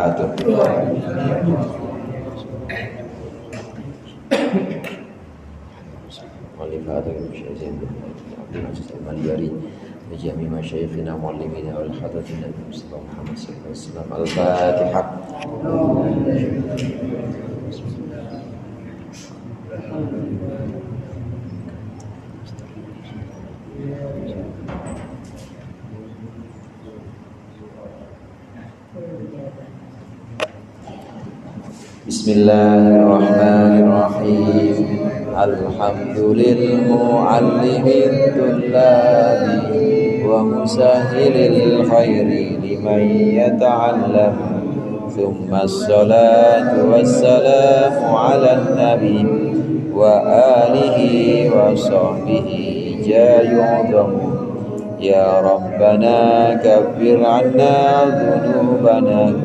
wabarakatuh. ولفاتك المشاهدين عبد العزيز المنيري وجميع مشايخنا ومعلمينا والحضرة النبي المصطفى محمد صلى الله عليه وسلم. الفاتحة. Bismillahirrahmanirrahim. Alhamdulillahil tullabi wa musahilil khairi liman yata'allam. Thumma assalatu wassalamu ala nabi wa alihi wa sahbihi jayu'udhamu. Ya Rabbana kaffir anna dhunubana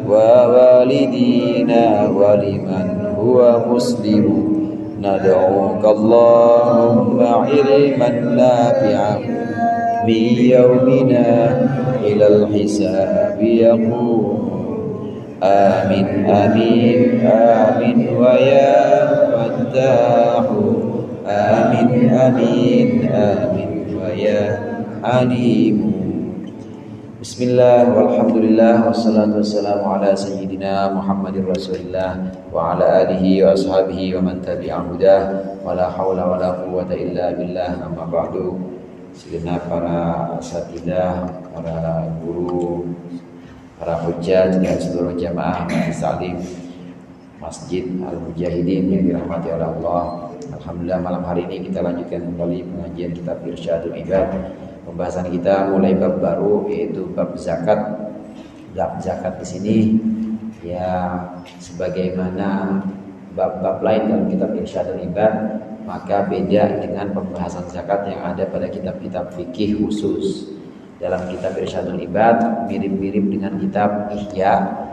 wa walidina wa liman huwa muslimu. Nad'uka Allahumma ilman nafi'an bi yawmina ilal hisabi yaqum. Amin amin amin wa ya fattahu. Amin amin amin wa ya alimu. Bismillah walhamdulillah wassalatu wassalamu ala sayyidina Muhammadir Rasulillah wa ala alihi wa ashabihi wa man tabi'ahum hudah wa la hawla wa la quwwata illa billah. Amma ba'du. Segenap para asatidzah, para guru, para hujjah dan seluruh jamaah salim Masjid Al-Mujahidin yang dirahmati oleh Allah. Alhamdulillah, malam hari ini kita lanjutkan kembali pengajian kitab Irsyadul Ibad. Pembahasan kita mulai bab baru, yaitu bab zakat. Bab zakat di sini ya sebagaimana bab-bab lain dalam kitab Irsyadul Ibad, maka beda dengan pembahasan zakat yang ada pada kitab-kitab fikih khusus. Dalam kitab Irsyadul Ibad mirip-mirip dengan kitab Ihya.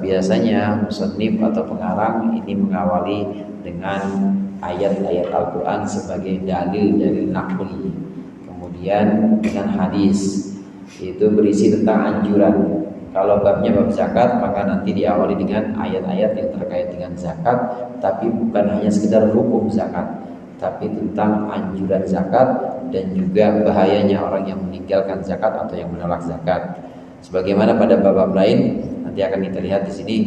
Biasanya musannif atau pengarang ini mengawali dengan ayat-ayat Al-Quran sebagai dalil naqli. Kemudian dengan hadis, itu berisi tentang anjuran. Kalau babnya bab zakat, maka nanti diawali dengan ayat-ayat yang terkait dengan zakat, tapi bukan hanya sekedar hukum zakat, tapi tentang anjuran zakat dan juga bahayanya orang yang meninggalkan zakat atau yang menolak zakat. Sebagaimana pada bab-bab lain, nanti akan kita lihat di sini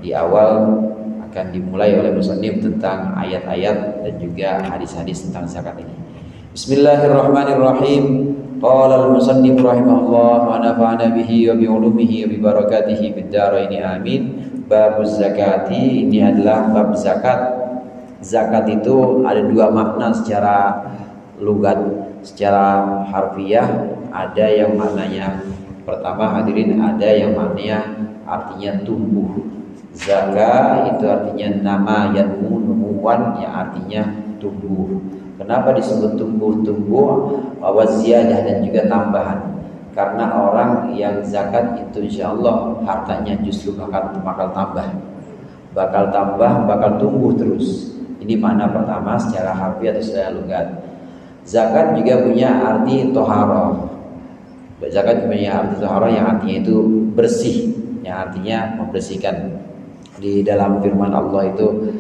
di awal akan dimulai oleh musannif tentang ayat-ayat dan juga hadis-hadis tentang zakat ini. Bismillahirrahmanirrahim. Qala al-musannif rahimahullah wa nafa'ana bihi wa bi ulumihi wa bi barakatihi fid dharain amin. Bab zakati, ini adalah bab zakat. Zakat itu ada dua makna secara lugat, secara harfiah. Ada yang maknanya, pertama hadirin, ada yang maknanya artinya tumbuh. Zaka itu artinya nama yanmu, numuwan, yang artinya tumbuh. Kenapa disebut tumbuh? Waziyadah, dan juga tambahan. Karena orang yang zakat itu insyaallah hartanya justru bakal tambah. Bakal tumbuh terus. Ini makna pertama secara harfiah atau secara lugat. Zakat juga punya arti toharoh. Zakat punya arti toharoh yang artinya itu bersih, yang artinya membersihkan. Di dalam firman Allah itu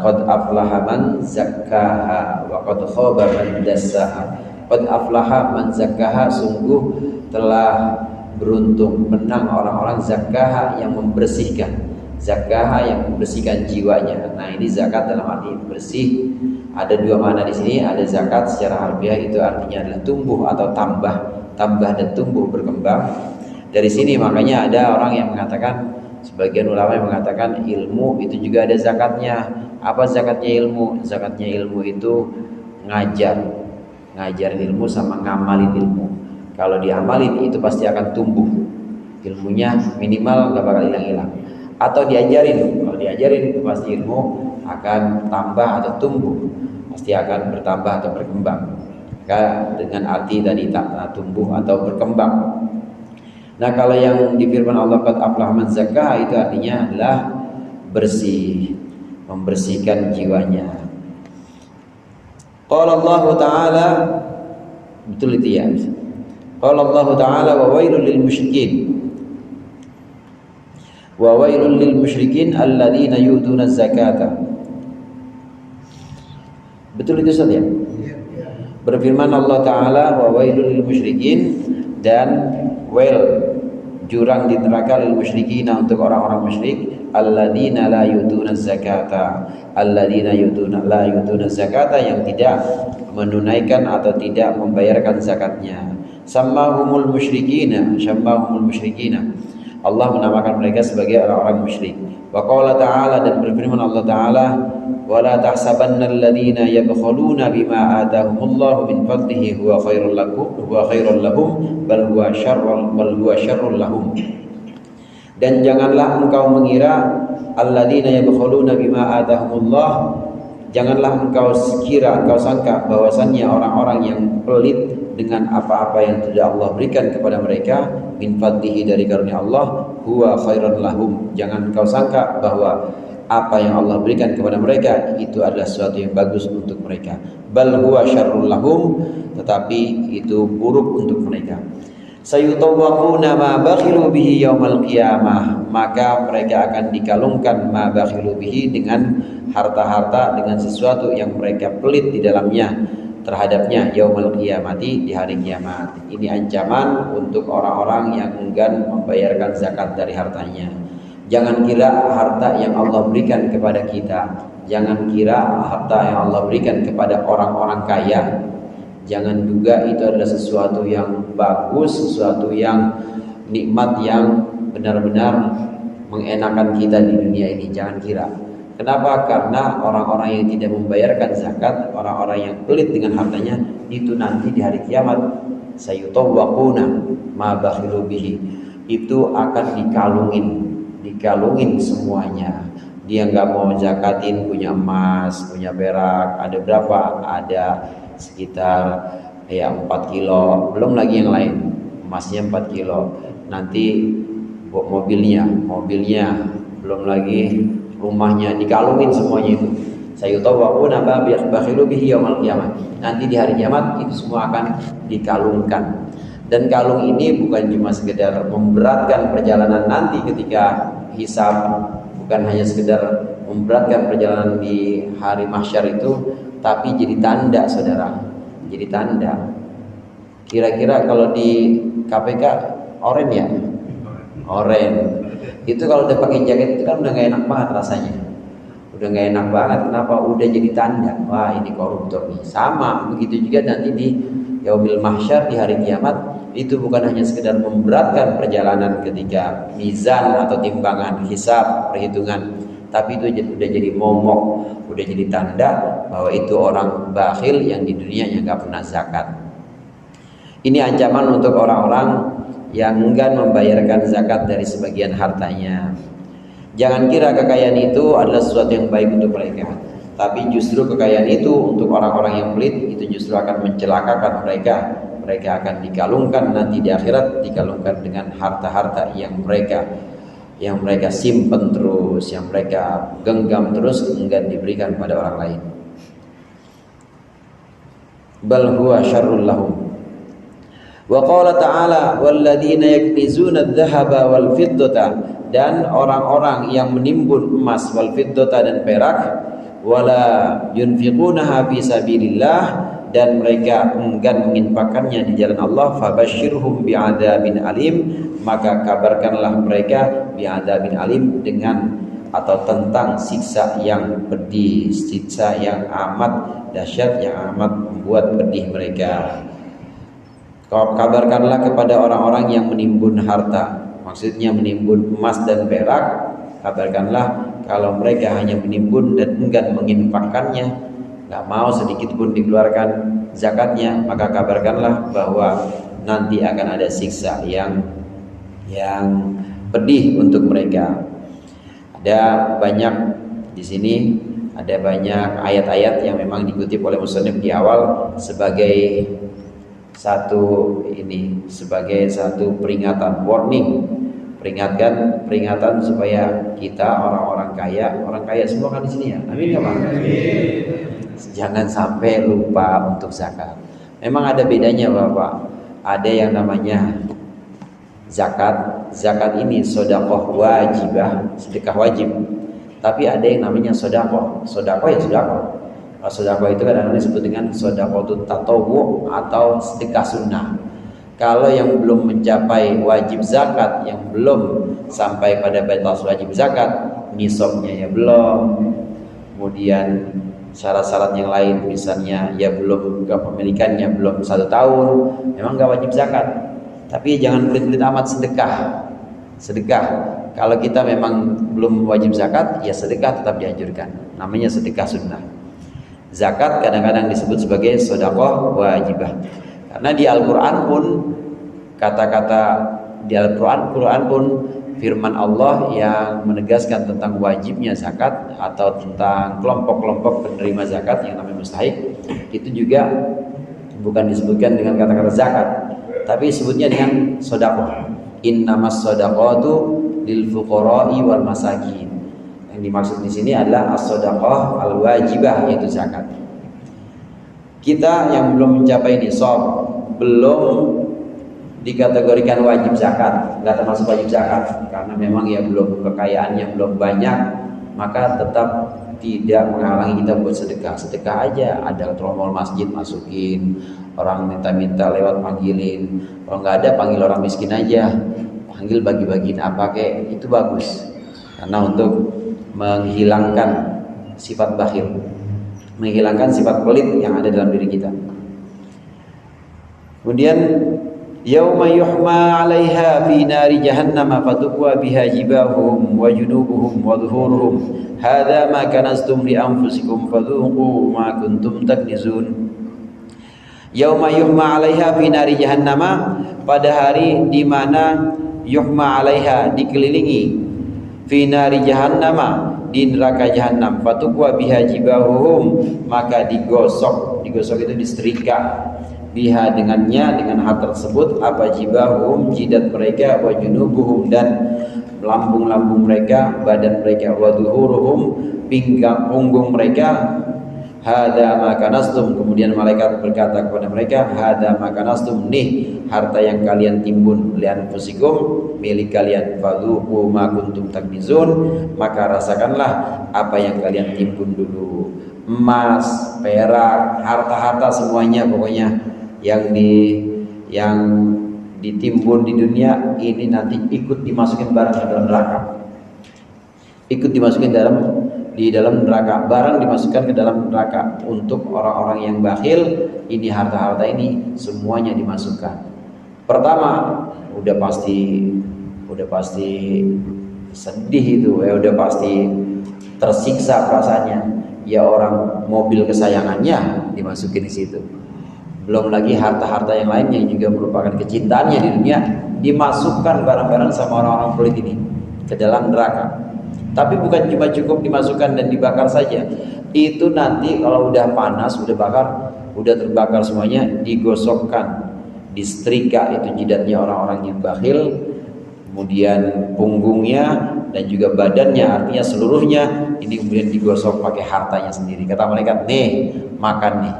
qad aflaha man zakkaha wa qad khaba man dassaha. Qad aflaha man zakkaha, sungguh telah beruntung, menang orang-orang zakkaha yang membersihkan. Zakkaha yang membersihkan jiwanya. Nah, ini zakat dalam arti bersih. Ada dua makna di sini. Ada zakat secara harfiah, itu artinya adalah tumbuh atau tambah dan tumbuh, berkembang. Dari sini makanya ada orang yang mengatakan, sebagian ulama yang mengatakan ilmu itu juga ada zakatnya. Apa zakatnya ilmu? Zakatnya ilmu itu ngajarin ilmu sama ngamalin ilmu. Kalau diamalin itu pasti akan tumbuh. Ilmunya minimal gak bakal hilang-hilang. Atau diajarin, kalau diajarin itu pasti ilmu akan tambah atau tumbuh, pasti akan bertambah atau berkembang. Maka dengan arti tadi tumbuh atau berkembang. Nah, kalau yang di firman Allah qad aflaha man zakkaha, itu artinya adalah bersih, membersihkan jiwanya. Qala Allah Ta'ala, betul itu ya. Qala Allah Ta'ala wa wailul lil musyrikin. Wa wailul lil musyrikin alladzina yu'tuna zakata. Betul itu Ustaz ya? Berfirman Allah Ta'ala, wa wailul lil musyrikin, dan jurang di neraka lil musyrikin, untuk orang-orang musyrik, alladzina la yutuna zakata, alladzina la yutuna zakata, yang tidak menunaikan atau tidak membayarkan zakatnya. Sammahumul musyrikina, Allah menamakan mereka sebagai orang-orang musyrik. Wa qala ta'ala, dan berfirman Allah Ta'ala, wala tahsabanna alladhina yabkhuluna bima atahumullahu min fadlihi huwa khairul lahum bal huwa syarrul lahum. Dan janganlah engkau mengira alladzina yabkhuluna bima atahumullah, janganlah engkau sangka bahwasannya orang-orang yang pelit dengan apa-apa yang sudah Allah berikan kepada mereka, min fadlihi, dari karunia Allah, huwa khairul lahum, jangan engkau sangka bahwa apa yang Allah berikan kepada mereka itu adalah sesuatu yang bagus untuk mereka. Bal huwa syarrul lahum, tetapi itu buruk untuk mereka. Sayutawwaquna ma bakhilu bihi yaumal qiyamah, maka mereka akan dikalungkan ma bakhilu bihi, dengan harta-harta, dengan sesuatu yang mereka pelit di dalamnya terhadapnya, yaumal qiyamati, di hari kiamat. Ini ancaman untuk orang-orang yang enggan membayarkan zakat dari hartanya. Jangan kira harta yang Allah berikan kepada kita, jangan kira harta yang Allah berikan kepada orang-orang kaya, jangan duga itu adalah sesuatu yang bagus, sesuatu yang nikmat yang benar-benar mengenakan kita di dunia ini. Jangan kira. Kenapa? Karena orang-orang yang tidak membayarkan zakat, orang-orang yang pelit dengan hartanya, itu nanti di hari kiamat, sayutawwaquna ma bakhilu bihi, itu akan dikalungin semuanya. Dia nggak mau zakatin, punya emas, punya perak, ada berapa? Ada sekitar 4 kilo, belum lagi yang lain. Emasnya 4 kilo, nanti mobilnya, belum lagi rumahnya, dikalungin semuanya itu. Sayutawwaquna ma bakhilu bihi yaumal qiyamah. Nanti di hari kiamat itu semua akan dikalungkan. Dan kalung ini bukan cuma sekedar memberatkan perjalanan nanti ketika hisab, bukan hanya sekedar memberatkan perjalanan di hari mahsyar itu, tapi jadi tanda, saudara. Jadi tanda. Kira-kira kalau di KPK oren ya? Oren. Itu kalau udah pakai jaket itu kan udah gak enak banget rasanya. Udah gak enak banget. Kenapa? Udah jadi tanda. Wah, ini koruptor nih. Sama begitu juga nanti di yaumil mahsyar, di hari kiamat. Itu bukan hanya sekedar memberatkan perjalanan ketika mizan atau timbangan hisab, perhitungan, tapi itu udah jadi momok, udah jadi tanda bahwa itu orang bakhil yang di dunianya nggak pernah zakat. Ini ancaman untuk orang-orang yang enggan membayarkan zakat dari sebagian hartanya. Jangan kira kekayaan itu adalah sesuatu yang baik untuk mereka, tapi justru kekayaan itu untuk orang-orang yang pelit itu justru akan mencelakakan mereka. Mereka akan dikalungkan nanti di akhirat, dikalungkan dengan harta-harta yang mereka simpen terus, yang mereka genggam terus, enggan diberikan pada orang lain. Bal huwa syarrul lahum. Wa qala ta'ala walladzina yaknizuna adh-dhahaba wal fiddata, dan orang-orang yang menimbun emas, wal fiddata, dan perak, wala yunfiqunaha fi sabilillah, dan mereka enggan menginfakkannya di jalan Allah, fabasyirhum bi'adzabin alim, maka kabarkanlah mereka bi'adzabin alim, dengan atau tentang siksa yang pedih, siksa yang amat dahsyat, yang amat membuat pedih mereka. Kabarkanlah kepada orang-orang yang menimbun harta, maksudnya menimbun emas dan perak, kabarkanlah kalau mereka hanya menimbun dan enggan menginfakkannya, nggak mau sedikit pun dikeluarkan zakatnya, maka kabarkanlah bahwa nanti akan ada siksa yang pedih untuk mereka. Ada banyak di sini, ada banyak ayat-ayat yang memang dikutip oleh musannif di awal sebagai satu peringatan, warning, peringatan supaya kita orang kaya semua kan di sini ya. Amin ya Pak. Jangan sampai lupa untuk zakat. Memang ada bedanya Bapak. Ada yang namanya zakat zakat ini sedekah wajibah, sedekah wajib. Tapi ada yang namanya sedekah. Sedekah ya sedekah. Sedekah itu kadang-kadang disebut dengan sedekahut tatawwu atau sedekah sunnah. Kalau yang belum mencapai wajib zakat, yang belum sampai pada batas wajib zakat, nisabnya ya belum, kemudian syarat-syarat yang lain misalnya ya belum, kepemilikannya belum 1 tahun, memang gak wajib zakat. Tapi jangan pelit-pelit amat sedekah. Kalau kita memang belum wajib zakat, ya sedekah tetap dianjurkan, namanya sedekah sunnah. Zakat kadang-kadang disebut sebagai sedekah wajibah, karena di Al-Quran pun kata-kata di Al-Quran pun firman Allah yang menegaskan tentang wajibnya zakat atau tentang kelompok-kelompok penerima zakat yang namanya mustahik, itu juga bukan disebutkan dengan kata-kata zakat, tapi disebutnya dengan sedekah. Innamas shadaqatu lil fuqara'i wal masakin. Yang dimaksud di sini adalah as-shadaqah al-wajibah, yaitu zakat. Kita yang belum mencapai nisab, belum dikategorikan wajib zakat, nggak termasuk wajib zakat karena memang ya belum, kekayaannya belum banyak, maka tetap tidak menghalangi kita buat sedekah. Sedekah aja, ada tromol masjid masukin, orang minta-minta lewat panggilin, kalau nggak ada panggil orang miskin aja, panggil bagi-bagiin apa kek, itu bagus karena untuk menghilangkan sifat bakhil, menghilangkan sifat pelit yang ada dalam diri kita. Kemudian yauma yuhma 'alaiha fi nari jahannam fatukwa biha jibahum wa junubuhum wa dhuhuruhum hadza ma kanastum li anfusikum fadhuqu ma kuntum taknizun. Yauma yuhma 'alaiha fi nari jahannam, pada hari di mana yuhma 'alaiha dikelilingi, fi nari jahannam di neraka jahanam, fatukwa biha jibahum maka digosok itu disetrika, biha dengannya, dengan hal tersebut, apa jibahum jidat mereka, wa junubuhum dan lambung-lambung mereka, badan mereka, wa duhuruhum pinggang punggung mereka, hadza ma kanastum, kemudian malaikat berkata kepada mereka, hadza ma kanastum, nih harta yang kalian timbun, li anfusikum, milik kalian, fadhuqu ma kuntum taknizun, maka rasakanlah apa yang kalian timbun dulu, emas, perak, harta-harta semuanya pokoknya yang ditimbun di dunia ini nanti ikut dimasukin barang ke dalam neraka, ikut dimasukin di dalam neraka, barang dimasukkan ke dalam neraka. Untuk orang-orang yang bakhil, ini harta-harta ini semuanya dimasukkan. Pertama udah pasti sedih itu, udah pasti tersiksa perasaannya, ya orang mobil kesayangannya dimasukin di situ. Belum lagi harta-harta yang lain yang juga merupakan kecintaannya di dunia, dimasukkan barang-barang sama orang-orang pelit ini ke dalam neraka. Tapi bukan cuma cukup dimasukkan dan dibakar saja, itu nanti kalau udah panas, udah terbakar semuanya, digosokkan, disetrika itu jidatnya orang-orang yang bakhil, kemudian punggungnya dan juga badannya, artinya seluruhnya ini kemudian digosok pakai hartanya sendiri. Kata malaikat, nih makan nih,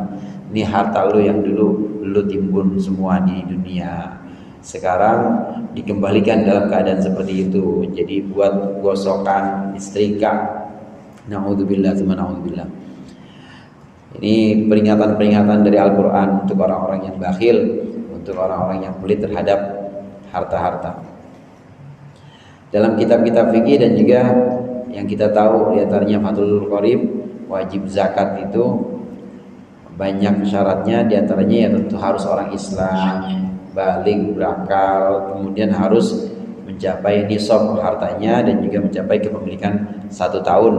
ini harta lu yang dulu lu timbun semua di dunia, sekarang dikembalikan dalam keadaan seperti itu, jadi buat gosokan, istrika. Na'udzubillah, na'udzubillah. Ini peringatan-peringatan dari Al-Quran untuk orang-orang yang bakhil, untuk orang-orang yang pelit terhadap harta-harta. Dalam kitab-kitab fikih dan juga yang kita tahu diantaranya Fathul Qorib, wajib zakat itu banyak syaratnya, diantaranya ya tentu harus orang Islam, baligh, berakal, kemudian harus mencapai nisab hartanya dan juga mencapai kepemilikan 1 tahun.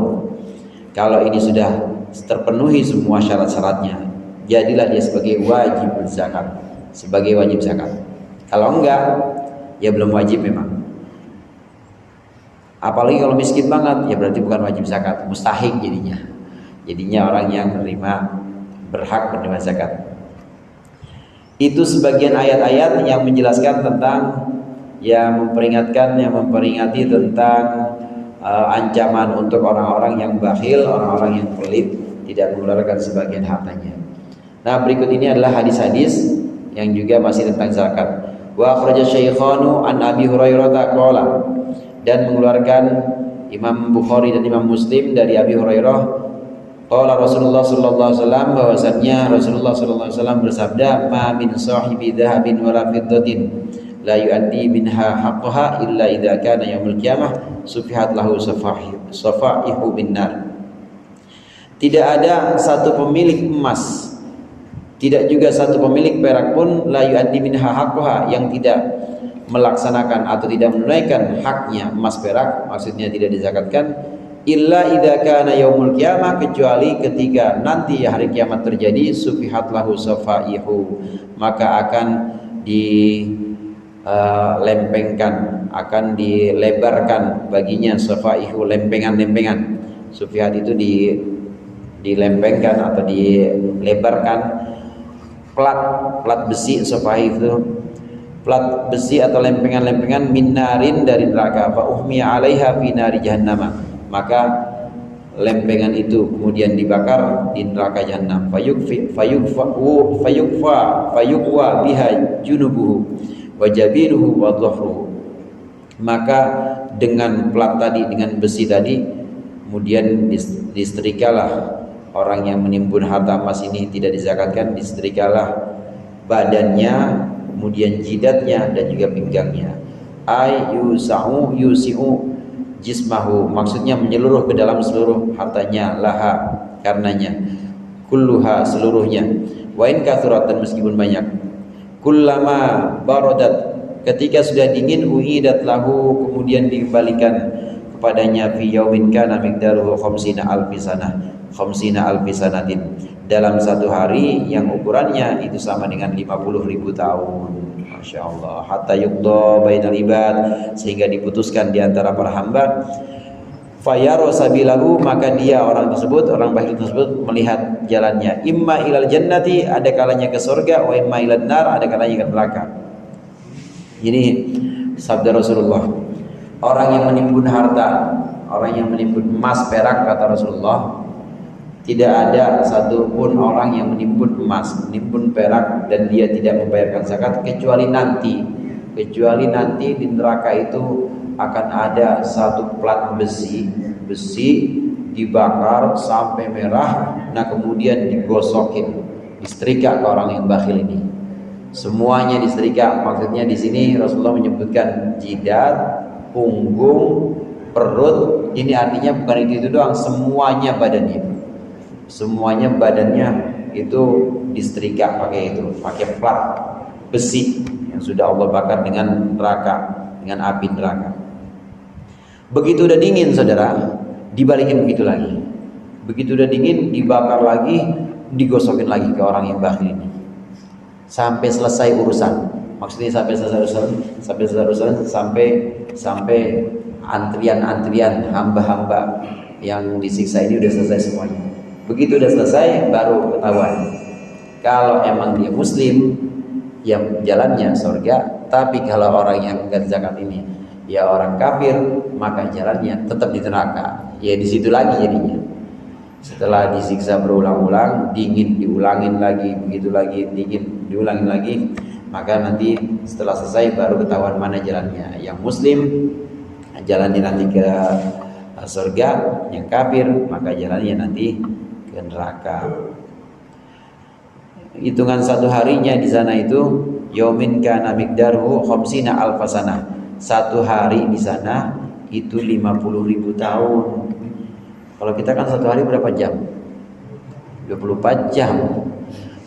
Kalau ini sudah terpenuhi semua syarat-syaratnya, jadilah dia sebagai wajib zakat, sebagai wajib zakat. Kalau enggak, ya belum wajib memang. Apalagi kalau miskin banget, ya berarti bukan wajib zakat, mustahik jadinya orang yang berhak menerima zakat. Itu sebagian ayat-ayat yang menjelaskan tentang, yang memperingati tentang ancaman untuk orang-orang yang bakhil, orang-orang yang pelit, tidak mengeluarkan sebagian hartanya. Nah, berikut ini adalah hadis-hadis yang juga masih tentang zakat. Wa akhraja Syaikhanu an Abi Hurairah qala, dan mengeluarkan Imam Bukhari dan Imam Muslim dari Abi Hurairah qala Rasulullah sallallahu alaihi wasallam, bahwasanya Rasulullah sallallahu alaihi wasallam bersabda, ma min sahibi dhahabin wala fiddatin la yu'addi minha haqqaha illa idza kana yaumul qiyamah sufihat lahu safaihu bin nar. Tidak ada satu pemilik emas, tidak juga satu pemilik perak pun, la yu'addi minha haqqaha, yang tidak melaksanakan atau tidak menunaikan haknya emas perak, maksudnya tidak dizakatkan, illa idza kana yaumul qiyamah, kecuali ketika nanti hari kiamat terjadi, sufihat lahu safaihu, maka akan dilempengkan, akan dilebarkan baginya safaihu, lempengan-lempengan. Sufihat itu dilempengkan atau dilebarkan plat besi, safaihu itu plat besi atau lempengan-lempengan minarin dari neraka, fa uhmiya 'alaiha fi nari jahannam, maka lempengan itu kemudian dibakar di neraka jahanam, fayukwa biha junubuhu wa jabinuhu wa dhahruhu, maka dengan plat tadi, dengan besi tadi, kemudian disetrikalah orang yang menimbun harta emas ini, tidak dizakatkan, disetrikalah badannya, kemudian jidatnya dan juga pinggangnya. Ay yusi'u jismahu, maksudnya menyeluruh ke dalam seluruh hartanya, laha, karenanya, kulluha, seluruhnya, wa in kathurat, dan meskipun banyak, kullama baradat, ketika sudah dingin, uidat lahu, kemudian dikembalikan kepadanya, fi yaumin kana miqdaruhu khamsina alfi sanatin, dalam satu hari yang ukurannya itu sama dengan 50.000 tahun. Masya Allah. Hatta yuqda bainal ibad, sehingga diputuskan di antara para hamba. Fayaro sabilahu, maka dia, orang bakhil tersebut melihat jalannya, imma ilal jannati, ada kalanya ke surga, wa imma ilal nar, ada kalanya ke neraka. Ini sabda Rasulullah. Orang yang menimbun harta, orang yang menimbun emas perak, kata Rasulullah, tidak ada satupun orang yang menimbun emas, menimbun perak, dan dia tidak membayarkan zakat, kecuali nanti di neraka itu akan ada satu plat besi dibakar sampai merah, nah kemudian digosokin, disetrika ke orang yang bakhil ini. Semuanya disetrika, maksudnya di sini Rasulullah menyebutkan jidat, punggung, perut, ini artinya bukan itu doang, semuanya badannya itu disetrika pakai plat besi yang sudah Allah bakar dengan neraka, dengan api neraka. Begitu udah dingin, saudara, dibalikin begitu lagi. Begitu udah dingin, dibakar lagi, digosokin lagi ke orang yang bakhil ini, sampai selesai urusan. Maksudnya sampai sampai antrian hamba-hamba yang disiksa ini udah selesai semuanya. Begitu udah selesai, baru ketahuan kalau emang dia muslim, yang jalannya surga. Tapi kalau orang yang enggak zakat ini, ya orang kafir, maka jalannya tetap di neraka. Ya di situ lagi jadinya. Setelah disiksa berulang-ulang, dingin diulangin lagi, begitu lagi dingin diulangin lagi, maka nanti setelah selesai baru ketahuan mana jalannya. Yang muslim jalannya nanti ke surga, yang kafir maka jalannya nanti ke neraka. Hitungan satu harinya di sana itu yaumin kana miqdaruhu khamsina alfasanah. Satu hari di sana itu 50.000 tahun. Kalau kita kan satu hari berapa jam? 24 jam.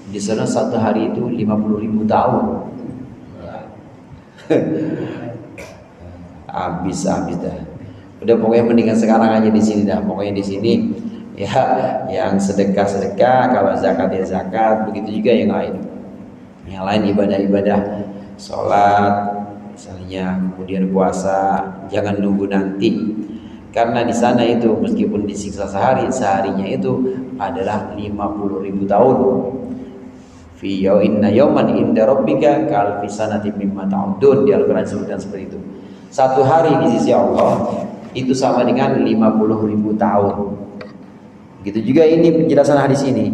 Di sana satu hari itu 50.000 tahun. Habis dah. Udah pokoknya mendingan sekarang aja di sini dah. Pokoknya di sini ya, yang sedekah, kalau zakat ya zakat, begitu juga yang lain. Yang lain ibadah-ibadah, sholat misalnya, kemudian puasa, jangan nunggu nanti. Karena di sana itu meskipun disiksa seharinya itu adalah 50.000 tahun. Fi inna yawman inda rabbika ka'alfi sanatin mimma ta'udun, di Al-Qur'an disebutkan seperti itu. Satu hari di sisi Allah itu sama dengan 50.000 tahun. Begitu juga ini penjelasan hadis ini.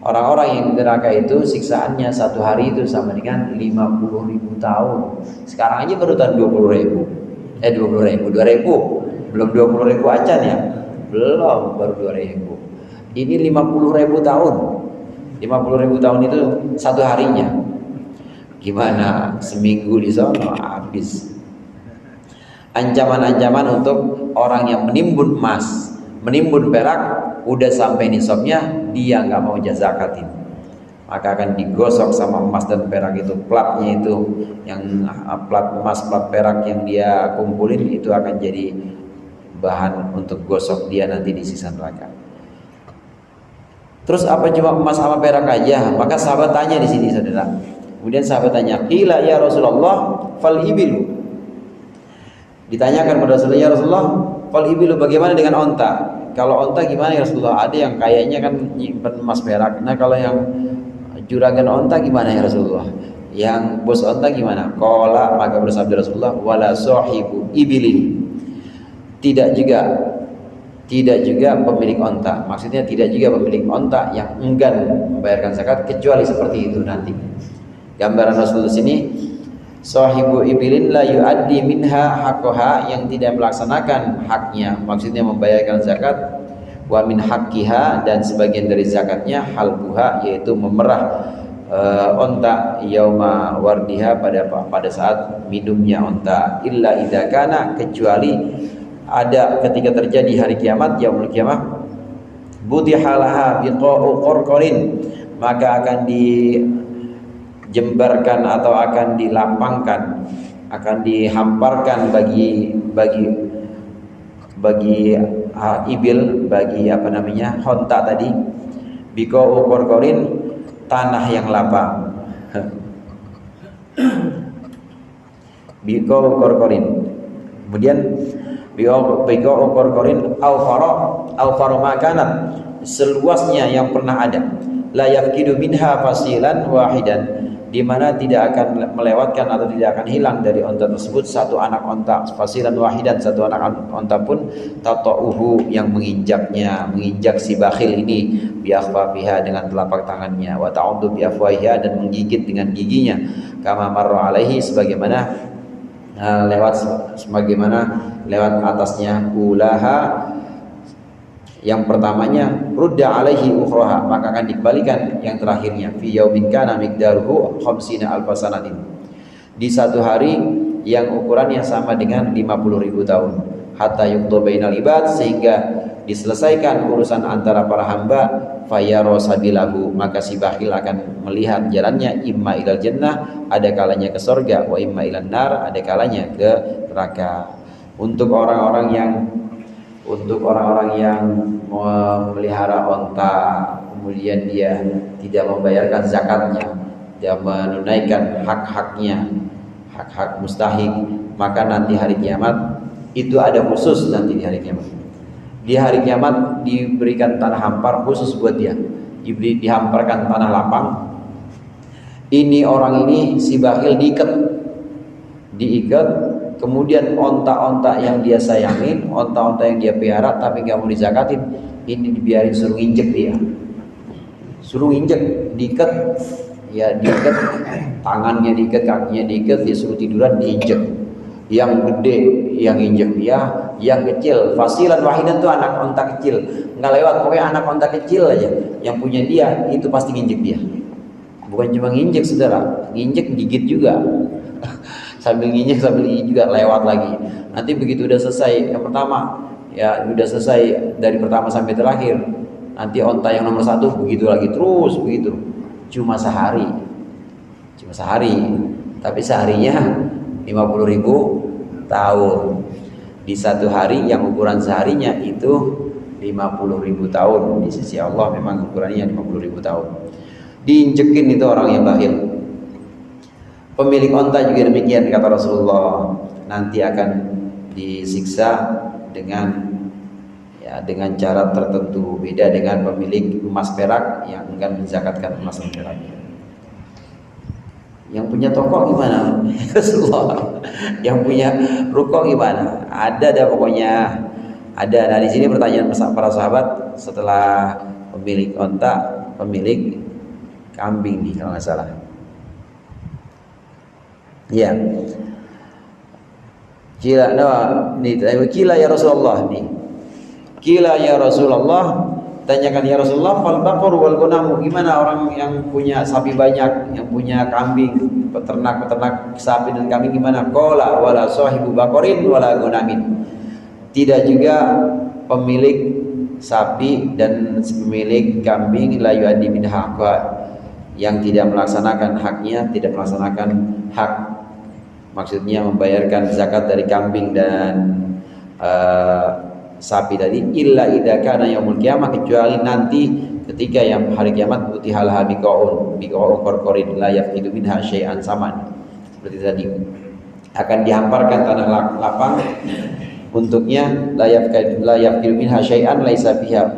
Orang-orang yang di neraka itu siksaannya satu hari itu sama dengan 50.000 tahun. Sekarang aja baru tahun 20.000. 20.000, 2.000. Belum 20.000 acan ya. Belum, baru 2.000. Ini 50.000 tahun. 50.000 tahun itu satu harinya. Gimana? Seminggu di sana habis. Ancaman-ancaman untuk orang yang menimbun emas, menimbun perak, udah sampai nisabnya, dia nggak mau zakatin, maka akan digosok sama emas dan perak itu, platnya itu, yang plat emas, plat perak yang dia kumpulin itu akan jadi bahan untuk gosok dia nanti di siksa neraka. Terus apa cuma emas sama perak aja? Maka sahabat tanya di sini, saudara. Kemudian sahabat tanya, qila ya Rasulullah fal ibilu. Ditanyakan pada Rasulullah, ya Rasulullah, fal ibilu, bagaimana dengan onta? Kalau onta gimana ya Rasulullah? Ada yang kayaknya kan nyimpen emas perak. Nah kalau yang juragan onta gimana ya Rasulullah? Yang bos onta gimana? Qala, maka bersabda Rasulullah, wala sahibu ibilin. Tidak juga pemilik onta. Maksudnya tidak juga pemilik onta yang enggan membayarkan zakat, kecuali seperti itu nanti. Gambaran Rasulullah sini, sahibu ibilin la yuaddi minha haqqaha, yang tidak melaksanakan haknya, maksudnya membayarkan zakat, wa min haqqiha, dan sebagian dari zakatnya, halbuha, yaitu memerah onta, yauma wardiha, pada saat minumnya onta, illa idza kana, kecuali ada ketika terjadi hari kiamat, yaumul kiamah, budihalaha biqa'u qorqorin, maka akan dijembarkan atau akan dilapangkan, akan dihamparkan bagi ibil, bagi honta tadi, biqa'u qorqorin, tanah yang lapang. Biqa'u qorqorin. Kemudian biqa'u qorqorin au faro makanat, seluasnya yang pernah ada, la yafkidu minha fasilan wahidan, di mana tidak akan melewatkan atau tidak akan hilang dari onta tersebut satu anak onta, fasilan wahidan, satu anak onta pun, tata'uhu, yang menginjak si bakhil ini, biakhfafiha, dengan telapak tangannya, wa ta'uddu biafwahiha, dan menggigit dengan giginya, kama marra alaihi, sebagaimana lewat atasnya, ulaha, yang pertamanya, rudda alaihi ukhraha, maka akan dikembalikan yang terakhirnya, fi yaumin kana miqdaruhu 50 alfasanatin, di satu hari yang ukurannya sama dengan 50.000 tahun, hatta yuqda bainal ibad, sehingga diselesaikan urusan antara para hamba, fayaro sabilahu, maka si bakhil akan melihat jalannya, imma ilal jannah, ada kalanya ke surga, wa imma ilan nar, ada kalanya ke neraka. Untuk orang-orang yang memelihara onta, kemudian dia tidak membayarkan zakatnya, tidak menunaikan hak-haknya, hak-hak mustahik, maka nanti hari kiamat itu ada khusus. Nanti di hari kiamat, diberikan tanah hampar khusus buat dia, dihamparkan tanah lapang. Ini orang ini, si bakhil, diikat, kemudian onta-onta yang dia sayangin, onta-onta yang dia pelihara tapi nggak mau dizakatin, ini dibiarin suruh injek dia, diikat, tangannya diikat, kakinya diikat, dia suruh tiduran, diinjek. Yang gede yang injek dia, yang kecil fasilan wahidan tuh anak onta kecil, nggak lewat, pokoknya anak onta kecil aja yang punya dia itu pasti nginjek dia. Bukan cuma nginjek, saudara, nginjek gigit juga. Sambil nginjek sambil juga lewat lagi. Nanti begitu udah selesai yang pertama, ya udah selesai dari pertama sampai terakhir, nanti onta yang nomor 1 begitu lagi, terus begitu. Cuma sehari, tapi seharinya 50.000 tahun. Di satu hari yang ukuran seharinya itu 50.000 tahun. Di sisi Allah memang ukurannya 50.000 tahun. Diinjekin itu orang yang bakhil. Pemilik onta juga demikian, kata Rasulullah, nanti akan disiksa dengan cara tertentu, beda dengan pemilik emas perak yang enggan menzakatkan emas dan peraknya. Yang punya toko gimana? Rasulullah. Yang punya ruko gimana? Ada pokoknya ada. Nah di sini pertanyaan para sahabat setelah pemilik onta, pemilik kambing nih kalau nggak salah. Ya. Kila ya Rasulullah nih. Kila ya Rasulullah, tanyakan ya Rasulullah, fal baqar wal ghanam, gimana orang yang punya sapi banyak, yang punya kambing, peternak sapi dan kambing gimana? Qala wala sahibu baqarin wala ghanamin. Tidak juga pemilik sapi dan pemilik kambing la yuaddi min haqqa, yang tidak melaksanakan haknya, tidak melaksanakan hak, maksudnya membayarkan zakat dari kambing dan sapi tadi, illa idza kana yaumul qiyamah, kecuali nanti ketika yang hari kiamat, utihal biqaun qarqarin la yafidu minha syai'an, sama seperti tadi, akan dihamparkan tanah lapang untuknya, la yafidu minha syai'an laisa fiha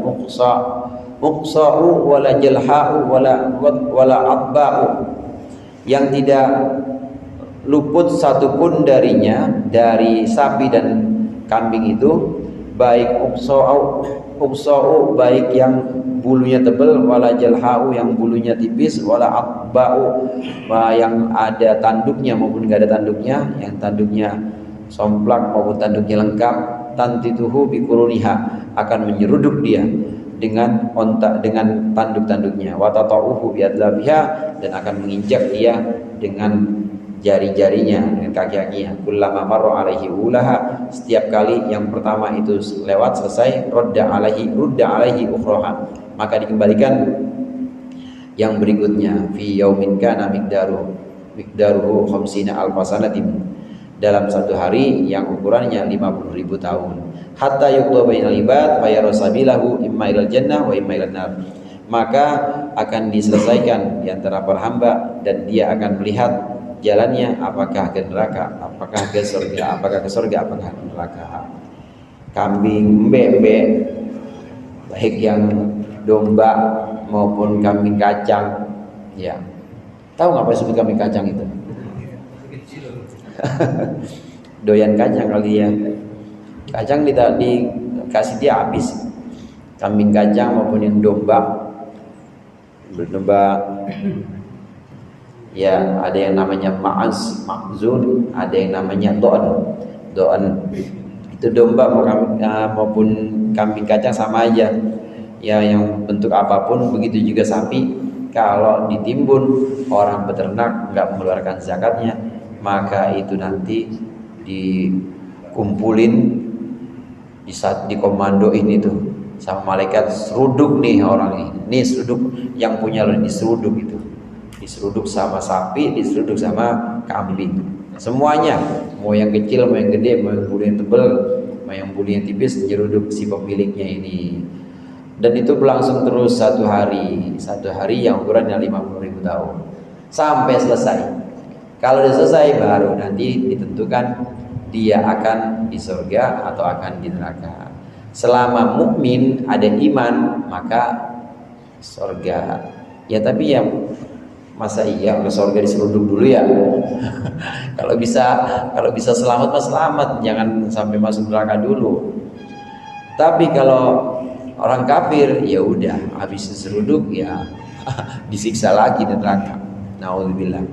muqsa'u wala jalha'u wala abba'u, yang tidak luput satupun darinya, dari sapi dan kambing itu, baik uksa'u baik yang bulunya tebal, wala jalha'u yang bulunya tipis, wala atba'u yang ada tanduknya maupun enggak ada tanduknya, yang tanduknya somplak maupun tanduknya lengkap, tantituhu biquruniha, akan menyeruduk dia dengan ontak, dengan tanduk-tanduknya, wa tata'uhu biadlabiha, dan akan menginjak dia dengan jari-jarinya, dengan kaki-kakinya. Kullama marra alaihi ulaha, setiap kali yang pertama itu lewat selesai, rudda alaihi ukhraha, maka dikembalikan yang berikutnya. Fi yaumin kana miqdaruhu khamsina alfasanatin, dalam satu hari yang ukurannya 50.000 tahun. Hatta yuqda bainal ibad fa yara sabilahu imma ilal jannah wa imma ilan nar, maka akan diselesaikan di antara para hamba dan dia akan melihat jalannya, apakah ke neraka, apakah ke surga, apakah ke surga, apakah ke neraka. Kambing bebek, baik yang domba maupun kambing kacang, ya. Tahu nggak apa disebut kambing kacang itu? Doyan kacang kali ya. Kacang dikasih dia habis. Kambing kacang maupun yang domba ya, ada yang namanya ma'az, ma'zun, ada yang namanya do'an. Itu domba maupun kambing kacang sama aja. Ya, yang bentuk apapun, begitu juga sapi. Kalau ditimbun orang peternak nggak mengeluarkan zakatnya, maka itu nanti dikumpulin, dikomandoin itu sama malaikat, seruduk nih orang ini seruduk, yang punya lo diseruduk itu. Diseruduk sama sapi, diseruduk sama kambing, semuanya, mau yang kecil, mau yang gede, mau yang bulunya tebal, mau yang bulunya tipis, diseruduk si pemiliknya ini. Dan itu berlangsung terus satu hari yang ukurannya 50.000 tahun sampai selesai. Kalau sudah selesai, baru nanti ditentukan dia akan di surga atau akan di neraka. Selama mukmin ada iman, maka surga. Ya, tapi yang masa iya ke surga diseruduk dulu ya? Kalau bisa selamat mah selamat, jangan sampai masuk neraka dulu. Tapi kalau orang kafir, ya udah habis diseruduk ya disiksa lagi di neraka. Nauzubillah.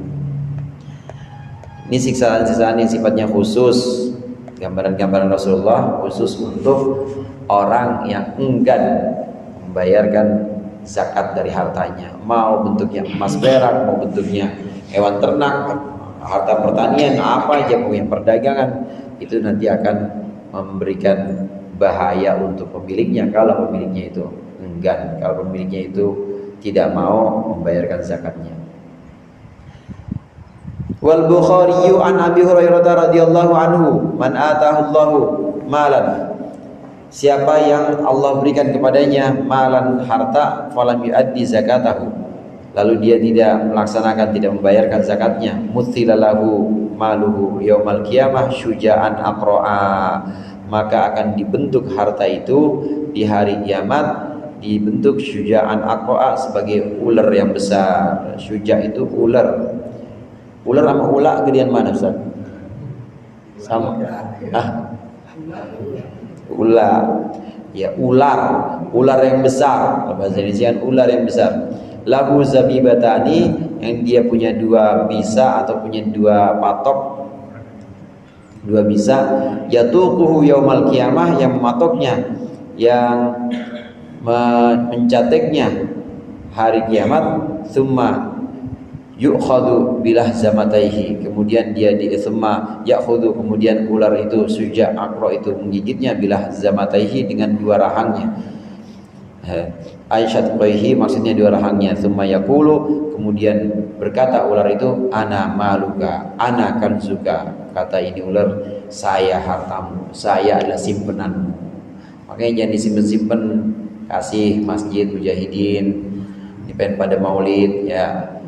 Ini siksaan-siksaan yang sifatnya khusus, gambaran-gambaran Rasulullah khusus untuk orang yang enggan membayarkan zakat dari hartanya, mau bentuknya emas perak, mau bentuknya hewan ternak, harta pertanian, apa aja pokoknya perdagangan, itu nanti akan memberikan bahaya untuk pemiliknya kalau pemiliknya itu enggan, kalau pemiliknya itu tidak mau membayarkan zakatnya. Wal Bukhari an Abi Hurairah radhiyallahu anhu, man atahu Allahu malan, siapa yang Allah berikan kepadanya malan, harta, falam yuaddi zakatahu, lalu dia tidak melaksanakan, tidak membayarkan zakatnya, muthilalahu maluhu yaumal qiyamah syuja'an aqra'a, maka akan dibentuk harta itu di hari kiamat, dibentuk syuja'an aqra'a, sebagai ular yang besar. Syuja' itu ular. Ular sama ula gedean mana, Ustaz? Sama. Ular. Ya, ular. ular yang besar, bahasa Indonesia ular yang besar. Lahu zabibatani, yang dia punya dua bisa atau punya dua patok, dua bisa. Yatuquhu yaumal qiyamah, yang mematoknya, yang mencateknya hari kiamat. Summa yu'khadhu bilah zamataihi, kemudian dia summa ya'khudhu, kemudian ular itu suja akro itu menggigitnya, bilah zamataihi, dengan dua rahangnya. Aisyat qaihi, maksudnya dua rahangnya. Summa yaqulu, kemudian berkata ular itu, ana maluka, ana kanzuka, kata ini ular, saya hartamu, saya adalah simpenanmu. Makanya jangan disimpan-simpan, kasih masjid mujahidin, dipen pada maulid ya,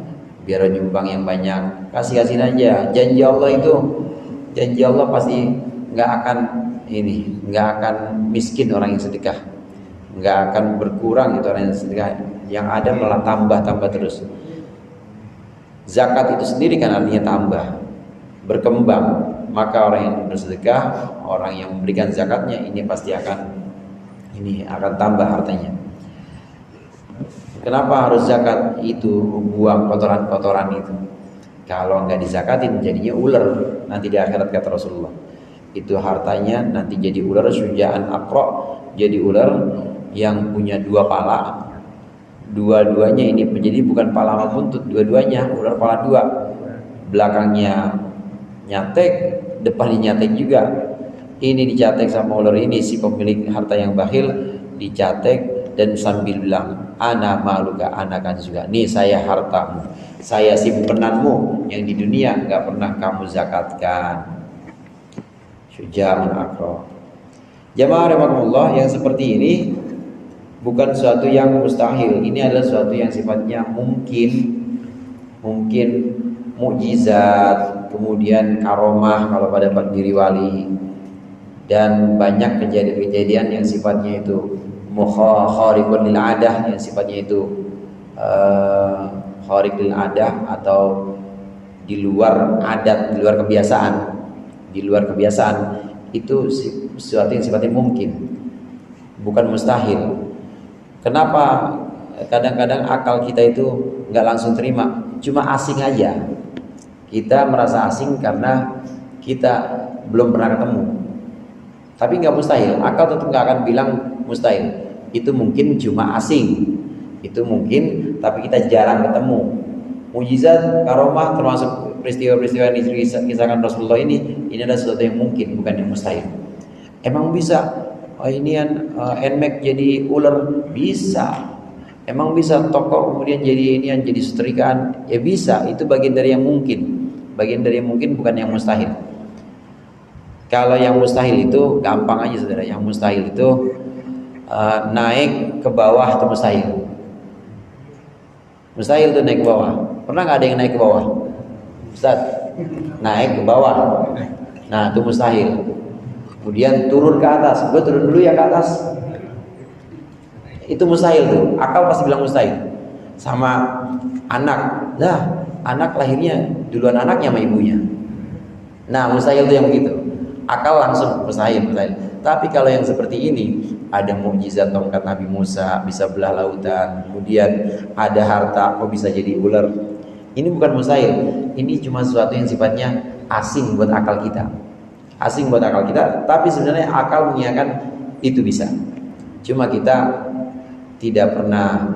biar nyumbang yang banyak, kasih-kasih aja. Janji Allah itu, janji Allah pasti nggak akan nggak akan miskin orang yang sedekah, nggak akan berkurang itu orang yang sedekah, yang ada malah tambah terus. Zakat itu sendiri kan artinya tambah, berkembang. Maka orang yang bersedekah, orang yang memberikan zakatnya, ini pasti akan tambah hartanya. Kenapa harus zakat? Itu buang kotoran-kotoran itu. Kalau nggak dizakatin jadinya ular nanti di akhirat, kata Rasulullah. Itu hartanya nanti jadi ular sujaan akro, jadi ular yang punya dua pala. Dua-duanya ini menjadi bukan pala sama buntut, dua-duanya ular pala dua. Belakangnya nyatek, depannya nyatek juga. Ini dicatek sama ular ini, si pemilik harta yang bakhil dicatek dan sambil bilang, ana maluka, ana kan juga, nih saya hartamu, saya simpenanmu yang di dunia nggak pernah kamu zakatkan. Syuja'un akro. Jamaah rahimakumullah, yang seperti ini bukan suatu yang mustahil. Ini adalah suatu yang sifatnya mungkin mukjizat, kemudian karomah kalau pada diri wali, dan banyak kejadian-kejadian yang sifatnya itu khariqun lil adah, yang sifatnya itu khariq lil adah atau di luar adat, di luar kebiasaan, itu sesuatu yang sifatnya mungkin, bukan mustahil. Kenapa kadang-kadang akal kita itu nggak langsung terima, cuma asing aja. Kita merasa asing karena kita belum pernah ketemu. Tapi nggak mustahil, akal tetap nggak akan bilang mustahil. Itu mungkin cuma asing, itu mungkin, tapi kita jarang ketemu. Mujizat, karomah, termasuk peristiwa-peristiwa yang dikisahkan Rasulullah ini adalah sesuatu yang mungkin, bukan yang mustahil. Emang bisa? NMAX jadi ular? Bisa. Emang bisa toko kemudian jadi jadi setrikaan? Ya bisa. Itu bagian dari yang mungkin. Bagian dari yang mungkin, bukan yang mustahil. Kalau yang mustahil itu gampang aja saudara. Yang mustahil itu naik ke bawah itu mustahil. Mustahil itu naik ke bawah. Pernah nggak ada yang naik ke bawah? Ustaz, naik ke bawah. Nah itu mustahil. Kemudian turun ke atas. Gue turun dulu ya ke atas. Itu mustahil tuh. Akal pasti bilang mustahil. Sama anak. Lah, anak lahirnya duluan anaknya sama ibunya. Nah mustahil tuh yang begitu. Akal langsung mustahil. Tapi kalau yang seperti ini, ada mukjizat tongkat Nabi Musa bisa belah lautan, kemudian ada harta kok bisa jadi ular, ini bukan mustahil. Ini cuma sesuatu yang sifatnya asing buat akal kita, tapi sebenarnya akal mengiyakan itu bisa. Cuma kita tidak pernah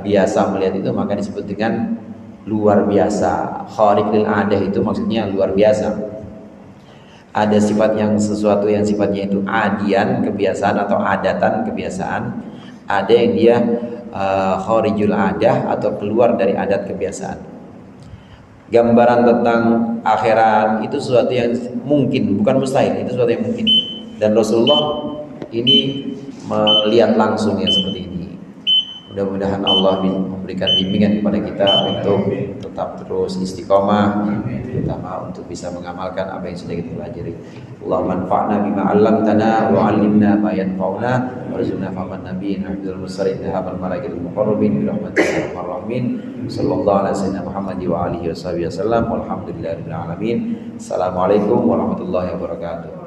biasa melihat itu, maka disebut dengan luar biasa. Khariq lil adah itu maksudnya luar biasa. Ada sifat yang sesuatu yang sifatnya itu adian, kebiasaan, atau adatan, kebiasaan. Ada yang dia kharijul adah atau keluar dari adat kebiasaan. Gambaran tentang akhirat itu sesuatu yang mungkin, bukan mustahil, itu sesuatu yang mungkin. Dan Rasulullah ini melihat langsung yang seperti ini. Mudah-mudahan Allah memberikan bimbingan kepada kita untuk tetap terus istiqomah, terutama untuk bisa mengamalkan apa yang sudah kita pelajari. Allahumma anfa'na bima 'allamtana wa 'allimna ma yanfa'una warzuqna fahman nabiyyin hafizul mursalin habal malaikil muqarrabin bi rahmatika ya arhamar rahimin. Sallallahu alaihi wasallam Muhammad wa alihi wasallam. Walhamdulillahirabbil alamin. Assalamualaikum warahmatullahi wabarakatuh.